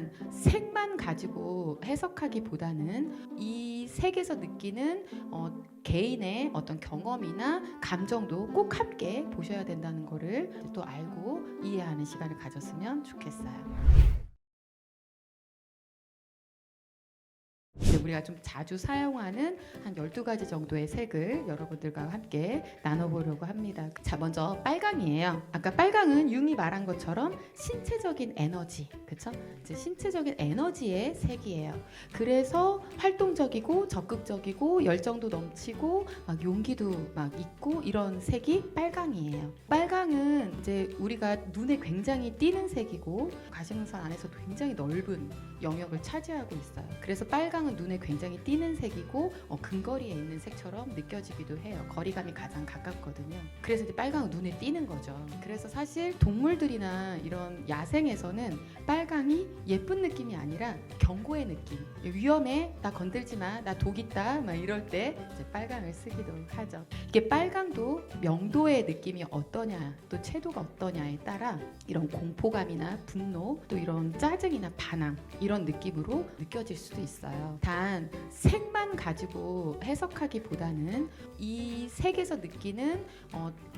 단 색만 가지고 해석하기보다는 이 색에서 느끼는 개인의 어떤 경험이나 감정도 꼭 함께 보셔야 된다는 거를 또 알고 이해하는 시간을 가졌으면 좋겠어요. 이제 우리가 좀 자주 사용하는 한 12가지 정도의 색을 여러분들과 함께 나눠보려고 합니다. 자, 먼저 빨강이에요. 아까 빨강은 융이 말한 것처럼 신체적인 에너지, 그쵸? 이제 신체적인 에너지의 색이에요. 그래서 활동적이고 적극적이고 열정도 넘치고 막 용기도 막 있고 이런 색이 빨강이에요. 빨강은 이제 우리가 눈에 굉장히 띄는 색이고 가시광선 안에서도 굉장히 넓은 영역을 차지하고 있어요. 그래서 빨강은 눈에 굉장히 띄는 색이고 근거리에 있는 색처럼 느껴지기도 해요. 거리감이 가장 가깝거든요. 그래서 이제 빨강은 눈에 띄는 거죠. 그래서 사실 동물들이나 이런 야생에서는 빨강이 예쁜 느낌이 아니라 경고의 느낌. 위험해, 나 건들지 마, 나 독 있다, 막 이럴 때 이제 빨강을 쓰기도 하죠. 이게 빨강도 명도의 느낌이 어떠냐, 또 채도가 어떠냐에 따라 이런 공포감이나 분노, 또 이런 짜증이나 반항 이런 느낌으로 느껴질 수도 있어요. 단 색만 가지고 해석하기보다는 이 색에서 느끼는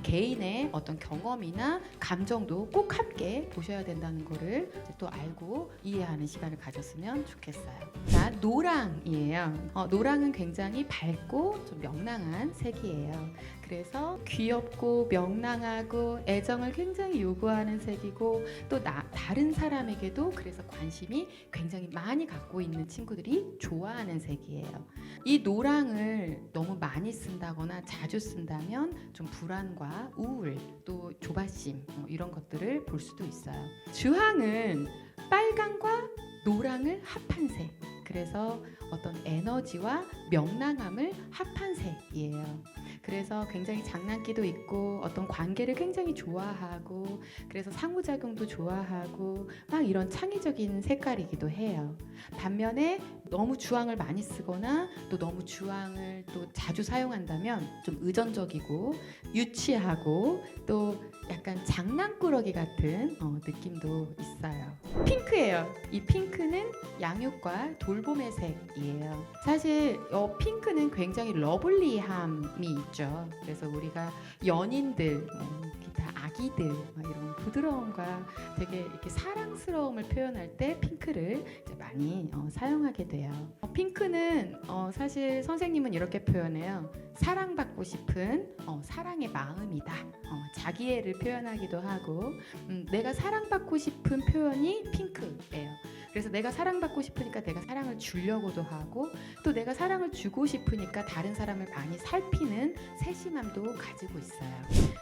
개인의 어떤 경험이나 감정도 꼭 함께 보셔야 된다는 거를 또 알고 이해하는 시간을 가졌으면 좋겠어요. 자, 노랑이에요. 노랑은 굉장히 밝고 좀 명랑한 색이에요. 그래서 귀엽고 명랑하고 애정을 굉장히 요구하는 색이고 또 다른 사람에게도 그래서 관심이 굉장히 많이 갖고 있는 친구들이 좋아하는 색이에요. 이 노랑을 너무 많이 쓴다거나 자주 쓴다면 좀 불안과 우울 또 조바심 이런 것들을 볼 수도 있어요. 주황은 빨강과 노랑을 합한 색, 그래서 어떤 에너지와 명랑함을 합한 색이에요. 그래서 굉장히 장난기도 있고 어떤 관계를 굉장히 좋아하고 그래서 상호작용도 좋아하고 막 이런 창의적인 색깔이기도 해요. 반면에 너무 주황을 많이 쓰거나 또 너무 주황을 또 자주 사용한다면 좀 의존적이고 유치하고 또 약간 장난꾸러기 같은 느낌도 있어요. 핑크예요. 이 핑크는 양육과 돌봄의 색이에요. 사실 핑크는 굉장히 러블리함이 있죠. 그래서 우리가 연인들, 기타 아기들 이런 부드러움과 되게 이렇게 사랑스러움을 표현할 때 핑크를 이제 많이 사용하게 돼요. 핑크는 사실 선생님은 이렇게 표현해요. 사랑받고 싶은 사랑의 마음이다. 자기애를 표현하기도 하고 내가 사랑받고 싶은 표현이 핑크예요. 그래서 내가 사랑받고 싶으니까 내가 사랑을 주려고도 하고 또 내가 사랑을 주고 싶으니까 다른 사람을 많이 살피는 세심함도 가지고 있어요.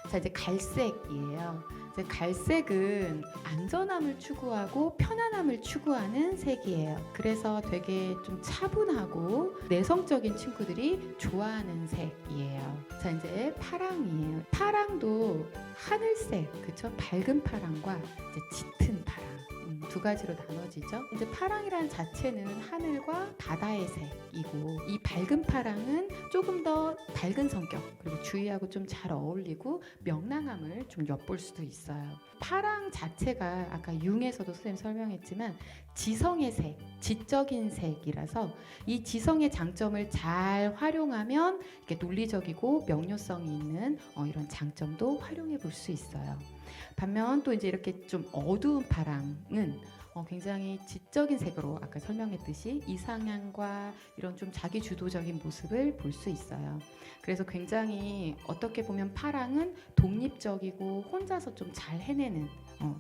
자, 이제 갈색이에요. 이제 갈색은 안전함을 추구하고 편안함을 추구하는 색이에요. 그래서 되게 좀 차분하고 내성적인 친구들이 좋아하는 색이에요. 자, 이제 파랑이에요. 파랑도 하늘색, 그쵸? 밝은 파랑과 이제 짙은 파랑. 두 가지로 나눠지죠. 이제 파랑이라는 자체는 하늘과 바다의 색이고 이 밝은 파랑은 조금 더 밝은 성격 그리고 주위하고 좀 잘 어울리고 명랑함을 좀 엿볼 수도 있어요. 파랑 자체가 아까 융에서도 선생님 설명했지만 지성의 색, 지적인 색이라서 이 지성의 장점을 잘 활용하면 이렇게 논리적이고 명료성이 있는 이런 장점도 활용해 볼 수 있어요. 반면 또 이제 이렇게 좀 어두운 파랑은 굉장히 지적인 색으로 아까 설명했듯이 이상향과 이런 좀 자기 주도적인 모습을 볼 수 있어요. 그래서 굉장히 어떻게 보면 파랑은 독립적이고 혼자서 좀 잘 해내는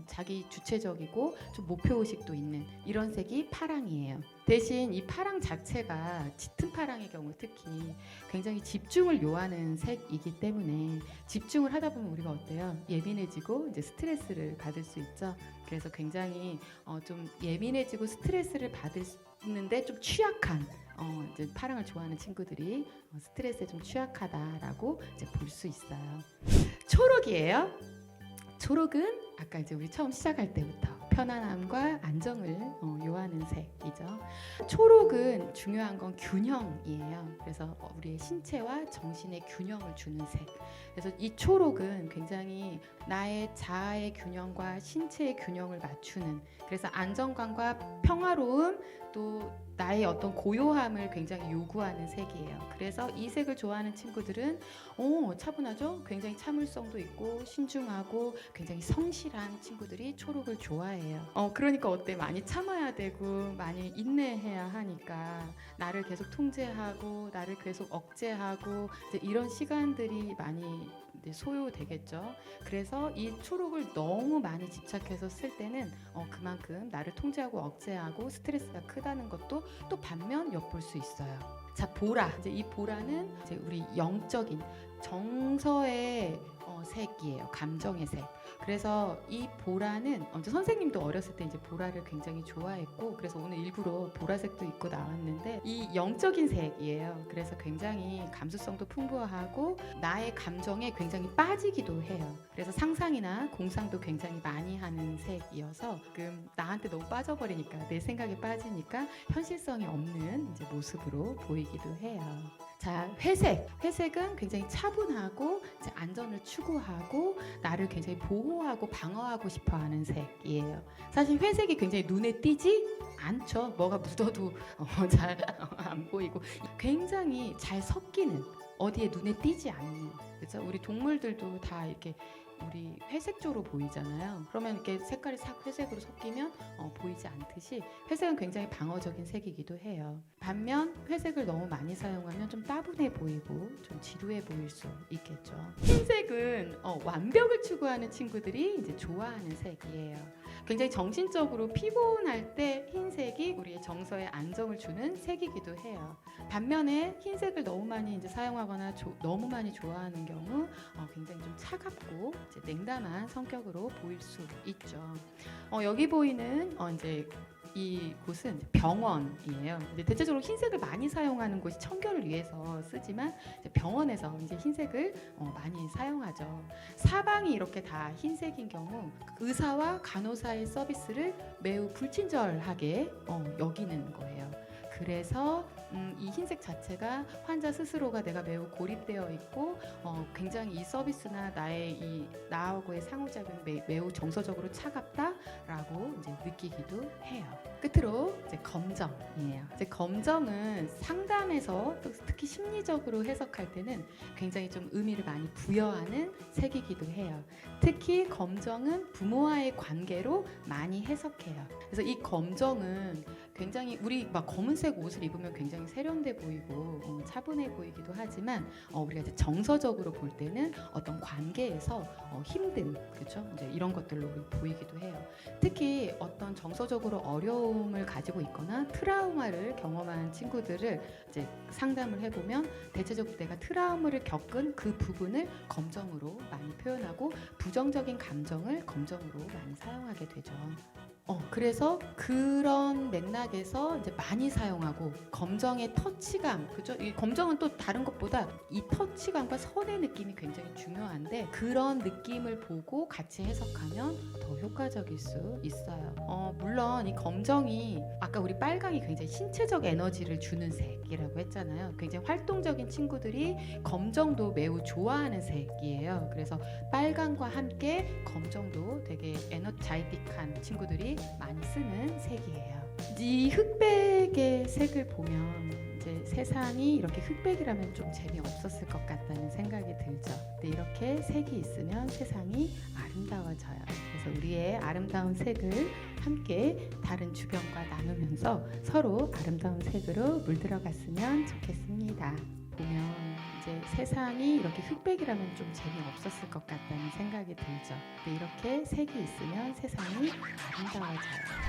자기 주체적이고 좀 목표의식도 있는 이런 색이 파랑이에요. 대신 이 파랑 자체가 짙은 파랑의 경우 특히 굉장히 집중을 요하는 색이기 때문에 집중을 하다 보면 우리가 어때요? 예민해지고 이제 스트레스를 받을 수 있죠. 그래서 굉장히 좀 예민해지고 스트레스를 받는데 좀 취약한 이제 파랑을 좋아하는 친구들이 스트레스에 좀 취약하다라고 이제 볼 수 있어요. 초록이에요. 초록은 아까 이제 우리 처음 시작할 때부터 편안함과 안정을 요하는 색이죠. 초록은 중요한 건 균형이에요. 그래서 우리의 신체와 정신의 균형을 주는 색. 그래서 이 초록은 굉장히 나의 자아의 균형과 신체의 균형을 맞추는, 그래서 안정감과 평화로움, 또 나의 어떤 고요함을 굉장히 요구하는 색이에요. 그래서 이 색을 좋아하는 친구들은 차분하죠? 굉장히 참을성도 있고 신중하고 굉장히 성실한 친구들이 초록을 좋아해요. 그러니까 어때? 많이 참아야 되고 많이 인내해야 하니까 나를 계속 통제하고 나를 계속 억제하고 이제 이런 시간들이 많이 이제 소요되겠죠. 그래서 이 초록을 너무 많이 집착해서 쓸 때는 그만큼 나를 통제하고 억제하고 스트레스가 크다는 것도 또 반면 엿볼 수 있어요. 자, 보라. 이제 이 보라는 이제 우리 영적인 정서의 색이에요. 감정의 색. 그래서 이 보라는 선생님도 어렸을 때 이제 보라를 굉장히 좋아했고, 그래서 오늘 일부러 보라색도 입고 나왔는데 이 영적인 색이에요. 그래서 굉장히 감수성도 풍부하고 나의 감정에 굉장히 빠지기도 해요. 그래서 상상이나 공상도 굉장히 많이 하는 색이어서 나한테 너무 빠져버리니까, 내 생각에 빠지니까 현실성이 없는 이제 모습으로 보이기도 해요. 자, 회색. 회색은 굉장히 차분하고 이제 안전을 추구하고 나를 굉장히 보호하고 방어하고 싶어하는 색이에요. 사실 회색이 굉장히 눈에 띄지 않죠. 뭐가 묻어도 잘 안 보이고 굉장히 잘 섞이는, 어디에 눈에 띄지 않는, 그렇죠? 우리 동물들도 다 이렇게 우리 회색조로 보이잖아요. 그러면 이렇게 색깔이 싹 회색으로 섞이면 보이지 않듯이 회색은 굉장히 방어적인 색이기도 해요. 반면 회색을 너무 많이 사용하면 좀 따분해 보이고 좀 지루해 보일 수 있겠죠. 흰색은 완벽을 추구하는 친구들이 이제 좋아하는 색이에요. 굉장히 정신적으로 피곤할 때 흰색이 우리의 정서에 안정을 주는 색이기도 해요. 반면에 흰색을 너무 많이 이제 사용하거나 너무 많이 좋아하는 경우 굉장히 좀 차갑고 이제 냉담한 성격으로 보일 수 있죠. 여기 보이는 이제 이 곳은 병원이에요. 이제 대체적으로 흰색을 많이 사용하는 곳이 청결을 위해서 쓰지만 이제 병원에서 이제 흰색을 많이 사용하죠. 사방이 이렇게 다 흰색인 경우 의사와 간호사의 서비스를 매우 불친절하게 여기는 거예요. 그래서 이 흰색 자체가 환자 스스로가 내가 매우 고립되어 있고 굉장히 이 서비스나 나하고의 상호작용이 매우 정서적으로 차갑다라고 이제 느끼기도 해요. 끝으로 이제 검정이에요. 이제 검정은 상담에서 특히 심리적으로 해석할 때는 굉장히 좀 의미를 많이 부여하는 색이기도 해요. 특히 검정은 부모와의 관계로 많이 해석해요. 그래서 이 검정은 굉장히 우리 막 검은색 옷을 입으면 굉장히 세련돼 보이고 차분해 보이기도 하지만 우리가 이제 정서적으로 볼 때는 어떤 관계에서 힘든, 그렇죠? 이제 이런 것들로 보이기도 해요. 특히 어떤 정서적으로 어려움을 가지고 있거나 트라우마를 경험한 친구들을 이제 상담을 해보면 대체적으로 내가 트라우마를 겪은 그 부분을 검정으로 많이 표현하고 부정적인 감정을 검정으로 많이 사용하게 되죠. 그래서 그런 맥락에서 이제 많이 사용하고 검정의 터치감, 그죠? 이 검정은 또 다른 것보다 이 터치감과 선의 느낌이 굉장히 중요한데 그런 느낌을 보고 같이 해석하면 더 효과적일 수 있어요. 물론 이 검정이 아까 우리 빨강이 굉장히 신체적 에너지를 주는 색이라고 했잖아요. 굉장히 활동적인 친구들이 검정도 매우 좋아하는 색이에요. 그래서 빨강과 함께 검정도 되게 에너자이틱한 친구들이 많이 쓰는 색이에요. 이 흑백의 색을 보면 이제 세상이 이렇게 흑백이라면 좀 재미없었을 것 같다는 생각이 들죠. 근데 이렇게 색이 있으면 세상이 아름다워져요. 그래서 우리의 아름다운 색을 함께 다른 주변과 나누면서 서로 아름다운 색으로 물들어갔으면 좋겠습니다. 보면 이제 세상이 이렇게 흑백이라면 좀 재미없었을 것 같다는 생각이 들죠. 근데 이렇게 색이 있으면 세상이 아름다워져요.